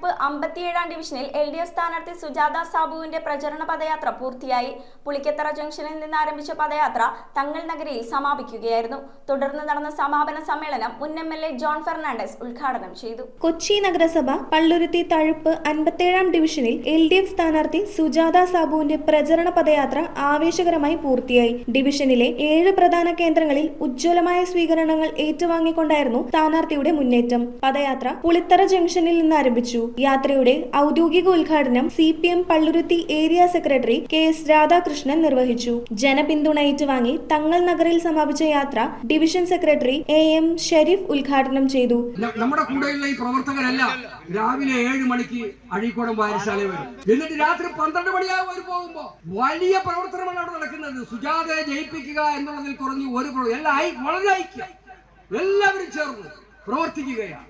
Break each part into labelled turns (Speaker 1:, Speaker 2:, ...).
Speaker 1: 57 ഡിവിഷനിൽ LDF സ്ഥാനാർത്ഥി സുജാത സാബുവിന്റെ പ്രചരണ പദയാത്ര പൂർത്തിയായി. പുളിക്കത്തറ ജംഗ്ഷനിൽ നിന്ന് ആരംഭിച്ച പദയാത്ര തങ്ങൾ നഗരിയിൽ സമാപിക്കുകയായിരുന്നു. തുടർന്ന് നടന്ന സമാപന സമ്മേളനം മുൻ MLA ജോൺ ഫെർണാണ്ടസ് ഉദ്ഘാടനം ചെയ്തു.
Speaker 2: കൊച്ചി നഗരസഭ പള്ളുരുത്തി തഴുപ്പ് 57 ഡിവിഷനിൽ LDF സ്ഥാനാർത്ഥി സുജാത സാബുവിന്റെ പ്രചരണ പദയാത്ര ആവേശകരമായി പൂർത്തിയായി. ഡിവിഷനിലെ 7 പ്രധാന കേന്ദ്രങ്ങളിൽ ഉജ്ജ്വലമായ സ്വീകരണങ്ങൾ ഏറ്റുവാങ്ങിക്കൊണ്ടായിരുന്നു സ്ഥാനാർത്ഥിയുടെ മുന്നേറ്റം. പദയാത്ര പുളിത്തറ ജംഗ്ഷനിൽ നിന്ന് ആരംഭിച്ചു. യാത്രയുടെ ഔദ്യോഗിക ഉദ്ഘാടനം CPM Palluruthy area secretary KS Radhakrishnan നിർവഹിച്ചു. ജനപിന്തുണ ഏറ്റുവാങ്ങി തങ്ങൾ നഗറിൽ സമാപിച്ച യാത്ര ഡിവിഷൻ സെക്രട്ടറി AM ഷെരീഫ് ഉദ്ഘാടനം ചെയ്തു.
Speaker 3: നമ്മുടെ കൂടെയുള്ള ഈ പ്രവർത്തകരെല്ലാം രാവിലെ 7 മണിക്ക് അഴീക്കോടൻ വായനശാലയിൽ വരും. എന്നിട്ട് രാത്രി 12 മണിയാകും അവർ പോകുമ്പോൾ വലിയ പ്രവർത്തനമാണ് അവിടെ നടക്കുന്നത്. സുജാതയെ ജയിപ്പിക്കുക എന്നുള്ളതിൽ കുറഞ്ഞു വളരെ ഐക്യം എല്ലാവരും ചേർന്ന് പ്രവർത്തിക്കുകയാണ്.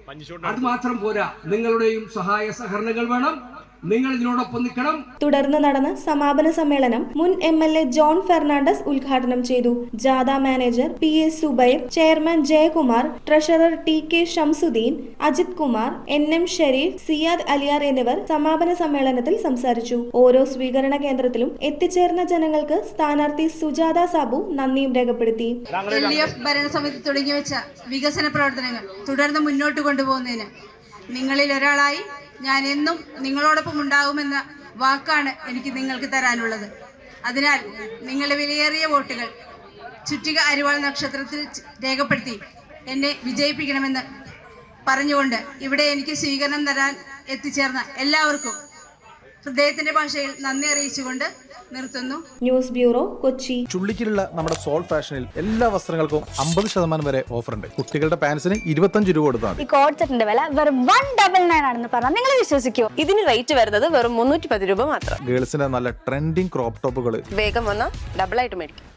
Speaker 3: അത് മാത്രം പോരാ, നിങ്ങളുടെയും സഹായ സഹകരണങ്ങൾ വേണം. നിങ്ങൾ ഇതിനോടൊപ്പം നിൽക്കണം.
Speaker 2: തുടർന്ന് നടന്ന സമാപന സമ്മേളനം മുൻ MLA ജോൺ ഫെർണാണ്ടസ് ഉദ്ഘാടനം ചെയ്തു. ജാഥ manager PS Subair, chairman Jayakumar, treasurer TK Shamsuddeen, Ajith Kumar, NM Shareef, Siyad Aliyar എന്നിവർ സമാപന സമ്മേളനത്തിൽ സംസാരിച്ചു. ഓരോ സ്വീകരണ കേന്ദ്രത്തിലും എത്തിച്ചേർന്ന ജനങ്ങൾക്ക് സ്ഥാനാർത്ഥി സുജാത സാബു നന്ദിയും രേഖപ്പെടുത്തി.
Speaker 4: LDF ഭരണസമിതി തുടങ്ങിവെച്ച വികസന പ്രവർത്തനങ്ങൾ തുടർന്ന് മുന്നോട്ട് കൊണ്ടുപോകുന്നതിന് നിങ്ങളിൽ ഒരാളായി ഞാൻ എന്നും നിങ്ങളോടൊപ്പം ഉണ്ടാകുമെന്ന വാക്കാണ് എനിക്ക് നിങ്ങൾക്ക് തരാനുള്ളത്. അതിനാൽ നിങ്ങളുടെ വിലയേറിയ വോട്ടുകൾ ചുറ്റിക അരിവാൾ നക്ഷത്രത്തിൽ രേഖപ്പെടുത്തി എന്നെ വിജയിപ്പിക്കണമെന്ന് പറഞ്ഞുകൊണ്ട് ഇവിടെ എനിക്ക് സ്വീകരണം തരാൻ എത്തിച്ചേർന്ന എല്ലാവർക്കും ഹൃദയത്തിന്റെ ഭാഷയിൽ നന്ദി അറിയിച്ചുകൊണ്ട് നിർത്തുന്നു.
Speaker 2: News bureau, Kochi.
Speaker 5: ചുള്ളിക്കിലുള്ള നമ്മുടെ സോൾ ഫാഷനിൽ എല്ലാ വസ്ത്രങ്ങൾക്കും 50% വരെ ഓഫർ ഉണ്ട്. കുട്ടികളുടെ പാൻസിന് 25 രൂപ കൊടുത്താൽ
Speaker 6: ഈ കോഡ് സെറ്റിന്റെ വില വെറും 199 ആണെന്ന് പറഞ്ഞാൽ നിങ്ങൾ വിശ്വസിക്കുമോ?
Speaker 7: ഇതിന് റേറ്റ് വരുന്നത് വെറും 310 രൂപ മാത്രം.
Speaker 5: ഗേൾസിന്റെ നല്ല ട്രെൻഡിങ് ക്രോപ്പ് ടോപ്പുകൾ
Speaker 7: വേഗം വന്നാൽ ഡബിൾ ആയിട്ട് മേടിക്കും.